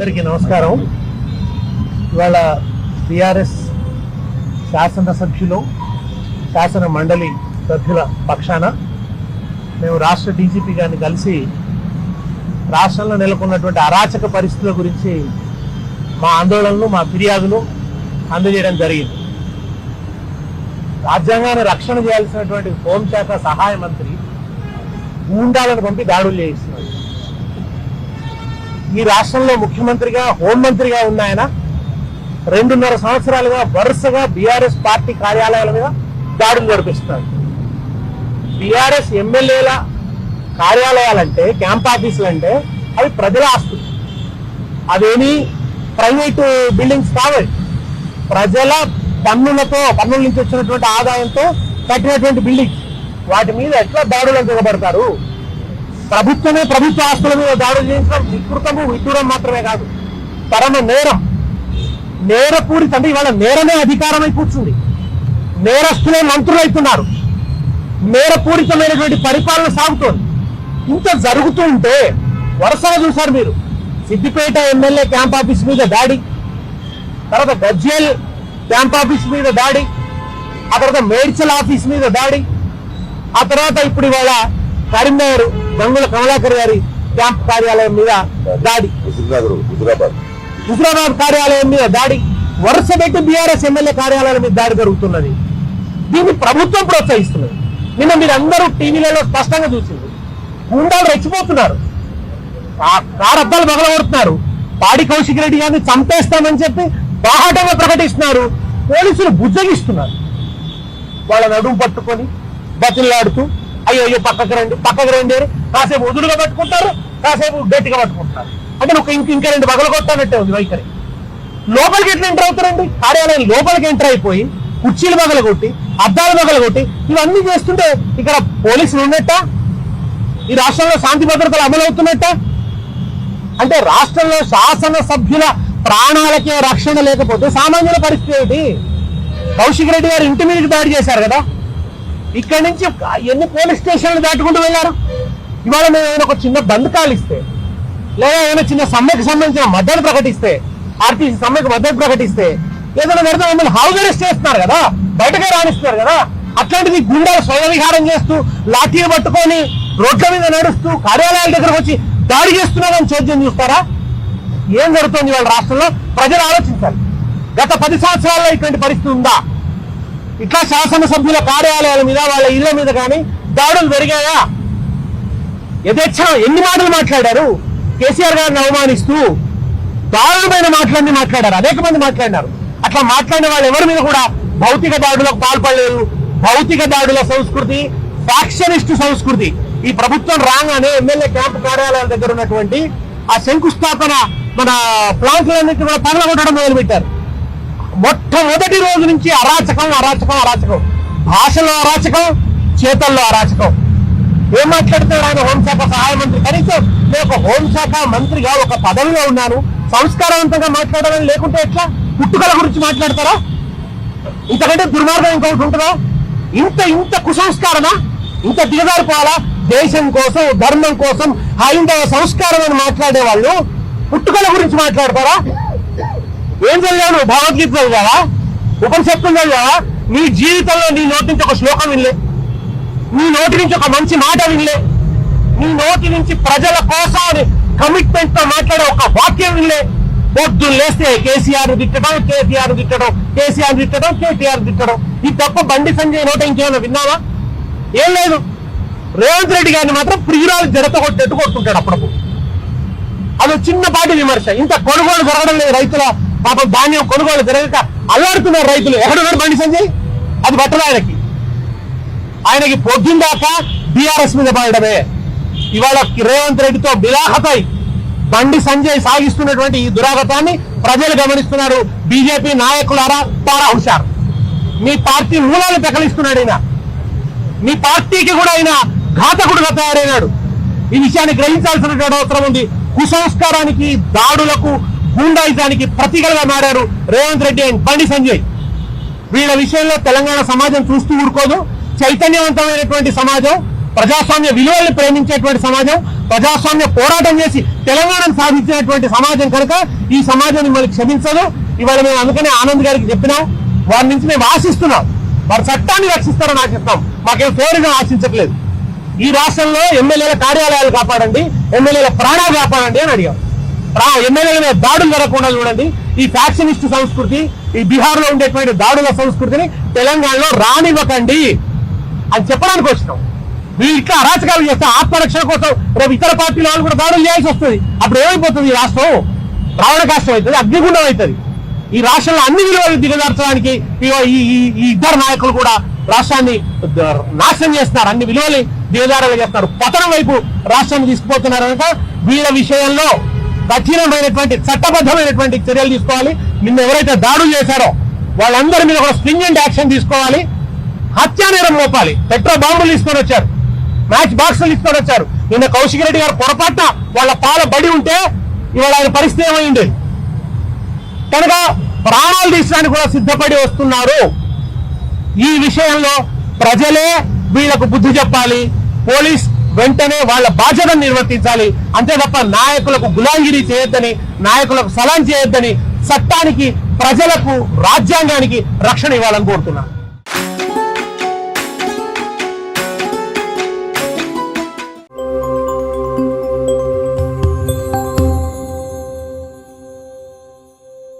అందరికీ నమస్కారం. ఇవాళ టిఆర్ఎస్ శాసనసభ్యులు శాసన మండలి సభ్యుల పక్షాన మేము రాష్ట్ర డీజీపీ గారిని కలిసి రాష్ట్రంలో నెలకొన్నటువంటి అరాచక పరిస్థితుల గురించి మా ఆందోళనలు, మా ఫిర్యాదులు అందజేయడం జరిగింది. రాజ్యాంగాన్ని రక్షణ చేయాల్సినటువంటి హోంశాఖ సహాయ మంత్రి గూండాలను పంపి దాడులు చేయిస్తున్నారు. ఈ రాష్ట్రంలో ముఖ్యమంత్రిగా, హోంమంత్రిగా ఉన్న ఆయన 2.5 సంవత్సరాలుగా వరుసగా బీఆర్ఎస్ పార్టీ కార్యాలయాల మీద దాడులు జరిపిస్తున్నారు. బీఆర్ఎస్ ఎమ్మెల్యేల కార్యాలయాలంటే, క్యాంప్ ఆఫీసులు అంటే అవి ప్రజల ఆస్తులు. అదేమి ప్రైవేటు బిల్డింగ్స్ కావాలి. ప్రజల పన్నుల నుంచి వచ్చినటువంటి ఆదాయంతో కట్టినటువంటి బిల్డింగ్స్. వాటి మీద ఎట్లా దాడులు దిగబడతారు? ప్రభుత్వమే ప్రభుత్వ ఆస్తుల మీద దాడులు చేయించడం వికృతము, విడ్డూరం మాత్రమే కాదు, పరమ నేరం. నేరపూరిత అంటే ఇవాళ నేరమే అధికారమై కూర్చుంది. నేరస్తులే మంత్రులు అవుతున్నారు. నేరపూరితమైనటువంటి పరిపాలన సాగుతోంది. ఇంత జరుగుతూ ఉంటే వరుసగా చూశారు మీరు. సిద్దిపేట ఎమ్మెల్యే క్యాంప్ ఆఫీస్ మీద దాడి, తర్వాత గజ్వేల్ క్యాంప్ ఆఫీస్ మీద దాడి, ఆ తర్వాత మేడ్చల్ ఆఫీస్ మీద దాడి, ఆ తర్వాత ఇప్పుడు ఇవాళ కరీంనగర్ గంగుల కమలాకర్ గారి క్యాంప్ కార్యాలయం మీద దాడి, హుజురాబాద్ కార్యాలయం మీద దాడి, వరుస పెట్టి బీఆర్ఎస్ ఎమ్మెల్యే కార్యాలయాల మీద దాడి జరుగుతున్నది. దీన్ని ప్రభుత్వం ప్రోత్సహిస్తున్నది. నిన్న మీరు అందరూ టీవీలలో స్పష్టంగా చూసింది. గుండాలు రెచ్చిపోతున్నారు, కారు అద్దాలు పగలగొడుతున్నారు. పాడి కౌశిక్ రెడ్డి గారిని చంపేస్తామని చెప్పి బాహాటంగా ప్రకటిస్తున్నారు. పోలీసులు బుజ్జగిస్తున్నారు. వాళ్ళ నడుము పట్టుకొని బతిలాడుతూ అయ్యో పక్కకు రండి అని కాసేపు వదులుగా పట్టుకుంటారు, కాసేపు గట్టిగా పట్టుకుంటారు. అంటే నువ్వు ఇంకా 2 పగలు కొట్టానట్టే ఉంది వైఖరి. లోపలికి ఎట్లా ఎంటర్ అవుతారండి? కార్యాలయం లోపలికి ఎంటర్ అయిపోయి కుర్చీలు పగలగొట్టి, అద్దాలు పగలగొట్టి ఇవన్నీ చేస్తుంటే ఇక్కడ పోలీసులు ఉన్నట్ట? ఈ రాష్ట్రంలో శాంతి భద్రతలు అమలవుతున్నట్ట? అంటే రాష్ట్రంలో శాసనసభ్యుల ప్రాణాలకే రక్షణ లేకపోతే సామాన్యుల పరిస్థితి ఏమిటి? కౌశిక్ రెడ్డి గారు ఇంటి మీదకి దాడి చేశారు కదా. ఇక్కడి నుంచి ఎన్ని పోలీస్ స్టేషన్లు దాటుకుంటూ వెళ్ళారు. ఇవాళ మేము ఏమైనా ఒక చిన్న బంధకాలు ఇస్తే, లేదా ఏమైనా చిన్న సమ్మెకు సంబంధించిన మద్దతు ప్రకటిస్తే, ఆర్టీసీ సమ్మెకు మద్దతు ప్రకటిస్తే ఏదైనా పెడితే మమ్మల్ని హౌస్ అరెస్ట్ చేస్తున్నారు కదా, బయటకే రాణిస్తున్నారు కదా. అట్లాంటిది గుండాలు స్వయ విహారం చేస్తూ, లాఠీలు పట్టుకొని రోడ్ల మీద నడుస్తూ కార్యాలయాల దగ్గరకు వచ్చి దాడి చేస్తున్నారని చోద్యం చూస్తారా? ఏం జరుగుతుంది వాళ్ళ రాష్ట్రంలో? ప్రజలు ఆలోచించాలి. గత 10 సంవత్సరాల్లో ఇటువంటి పరిస్థితి ఉందా? ఇట్లా శాసనసభ్యుల కార్యాలయాల మీద, వాళ్ళ ఇళ్ల మీద కానీ దాడులు పెరిగాయా? యథేచ్ఛగా ఎన్ని మాటలు మాట్లాడారు? కేసీఆర్ గారిని అవమానిస్తూ దారుణమైన మాటలన్నీ మాట్లాడారు. అనేక మంది మాట్లాడినారు. అట్లా మాట్లాడిన వాళ్ళు ఎవరి మీద కూడా భౌతిక దాడులకు పాల్పడలేదు. భౌతిక దాడుల సంస్కృతి, ఫ్యాక్షనిస్టు సంస్కృతి. ఈ ప్రభుత్వం రాగానే ఎమ్మెల్యే క్యాంపు కార్యాలయాల దగ్గర ఉన్నటువంటి ఆ శంకుస్థాపన మన ప్లాంట్లన్నింటినీ కూడా పగలగొట్టడం మొదలుపెట్టారు. మొట్టమొదటి రోజు నుంచి అరాచకం. భాషలో అరాచకం, చేతల్లో అరాచకం. ఏం మాట్లాడుతున్నాడు ఆయన? హోంశాఖ సహాయ మంత్రి. కనీసం నేను ఒక హోంశాఖ మంత్రిగా ఒక పదవిలో ఉన్నాను, సంస్కారవంతంగా మాట్లాడాలని లేకుంటే ఎట్లా? పుట్టుకల గురించి మాట్లాడతారా? ఇంతకంటే దుర్మార్గం ఇంకొకటి ఉంటుందా? ఇంత కుసంస్కారమా? ఇంత దిగజారిపోవాలా? దేశం కోసం, ధర్మం కోసం, హైందవ సంస్కారం అని మాట్లాడే వాళ్ళు పుట్టుకల గురించి మాట్లాడతారా? ఏం చదివాను? భగవద్గీత చదివావా? ఉపనిషత్తులు చదివావా? నీ జీవితంలో నీ నోటి నుంచి ఒక శ్లోకం వినలే, నీ నోటి నుంచి ఒక మంచి మాట వినలే, నీ నోటి నుంచి ప్రజల కోసం కమిట్మెంట్ తో మాట్లాడే ఒక వాక్యం వినలే. పొద్దున్న లేస్తే కేసీఆర్ తిట్టడం, కేటీఆర్ తిట్టడం, కేసీఆర్ తిట్టడం, కేటీఆర్ తిట్టడం. ఈ తప్ప బండి సంజయ్ నోట ఇంకేమైనా విన్నావా? ఏం లేదు. రేవంత్ రెడ్డి గారిని మాత్రం ప్రియురాలు జడత కొట్టేట్టు కొట్టుకుంటాడు అప్పుడప్పుడు. అది చిన్నపాటి విమర్శ. ఇంత కొనుగోలు జరగడం లేదు. రైతుల పాపం ధాన్యం కొనుగోలు జరగక అల్లాడుతున్నారు రైతులు. ఎక్కడున్నాడు బండి సంజయ్? అది పట్టదు ఆయనకి పొద్దున్న దాకా బీఆర్ఎస్ మీద పడడమే. ఇవాళ రేవంత్ రెడ్డితో బిలాహతై బండి సంజయ్ సాగిస్తున్నటువంటి ఈ దురాగతాన్ని ప్రజలు గమనిస్తున్నారు. బీజేపీ నాయకులారా పారా హుషారు. మీ పార్టీ మూలాలు పెకలిస్తున్నాడు ఈయన. మీ పార్టీకి కూడా ఆయన ఘాతకుడుగా తయారైనాడు. ఈ విషయాన్ని గ్రహించాల్సినటువంటి అవసరం ఉంది. కుసంస్కారానికి, దాడులకు, గూండాయిజానికి ప్రతికలుగా మారారు రేవంత్ రెడ్డి అండ్ బండి సంజయ్. వీళ్ళ విషయంలో తెలంగాణ సమాజం చూస్తూ ఊరుకోదు. చైతన్యవంతమైనటువంటి సమాజం, ప్రజాస్వామ్య విలువల్ని ప్రేమించేటువంటి సమాజం, ప్రజాస్వామ్య పోరాటం చేసి తెలంగాణను సాధించినటువంటి సమాజం కనుక ఈ సమాజం మిమ్మల్ని క్షమించదు. ఇవాళ మేము అందుకనే ఆనంద్ గారికి చెప్పినాం, వారి నుంచి మేము ఆశిస్తున్నాం, వారి చట్టాన్ని రక్షిస్తారని ఆశిస్తాం, మాకేం ఫేవర్గా ఆశించట్లేదు. ఈ రాష్ట్రంలో ఎమ్మెల్యేల కార్యాలయాలు కాపాడండి, ఎమ్మెల్యేల ప్రాణాలు కాపాడండి అని అడిగాం. ఎమ్మెల్యేల మీద దాడులు జరగకుండా చూడండి. ఈ ఫ్యాక్షనిస్ట్ సంస్కృతి, ఈ బీహార్ లో ఉండేటువంటి దాడుల సంస్కృతిని తెలంగాణలో రానివ్వకండి అని చెప్పడానికి వచ్చినాం. వీళ్ళు ఇట్లా అరాచకాలు చేస్తే ఆత్మరక్షణ కోసం రేపు ఇతర పార్టీల వాళ్ళు కూడా దాడులు చేయాల్సి వస్తుంది. అప్పుడు ఏమైపోతుంది? ఈ రాష్ట్రం రావణ కాష్టం అవుతుంది, అగ్నిగుండం అవుతుంది. ఈ రాష్ట్రంలో అన్ని విలువలు దిగజార్చడానికి ఈ ఇద్దరు నాయకులు కూడా రాష్ట్రాన్ని నాశనం చేస్తున్నారు, అన్ని విలువల్ని దిగజారుగా చేస్తున్నారు, పతనం వైపు రాష్ట్రాన్ని తీసుకుపోతున్నారు. కనుక వీళ్ళ విషయంలో కఠినమైనటువంటి చట్టబద్ధమైనటువంటి చర్యలు తీసుకోవాలి. నిన్న ఎవరైతే దాడులు చేశారో వాళ్ళందరి మీద కూడా స్ట్రింజెంట్ యాక్షన్ తీసుకోవాలి. హత్యా నేరం మోపాలి. పెట్రోల్ బాంబులు తీసుకొని వచ్చారు, మ్యాచ్ బాక్సులు తీసుకొని వచ్చారు. నిన్న కౌశిక్ రెడ్డి గారు పొరపాటున వాళ్ళ పాల బడి ఉంటే ఇవాళ ఆయన పరిస్థితి ఏమై ఉండేది. కనుక ప్రాణాలు తీసడానికి కూడా సిద్ధపడి వస్తున్నారు. ఈ విషయంలో ప్రజలే వీళ్లకు బుద్ధి చెప్పాలి. పోలీస్ వెంటనే వాళ్ళ బాధ్యతను నిర్వర్తించాలి. అంతే తప్ప నాయకులకు గులాంగిరి చేయొద్దని, నాయకులకు సలాం చేయొద్దని, చట్టానికి, ప్రజలకు, రాజ్యాంగానికి రక్షణ ఇవ్వాలని కోరుతున్నాను.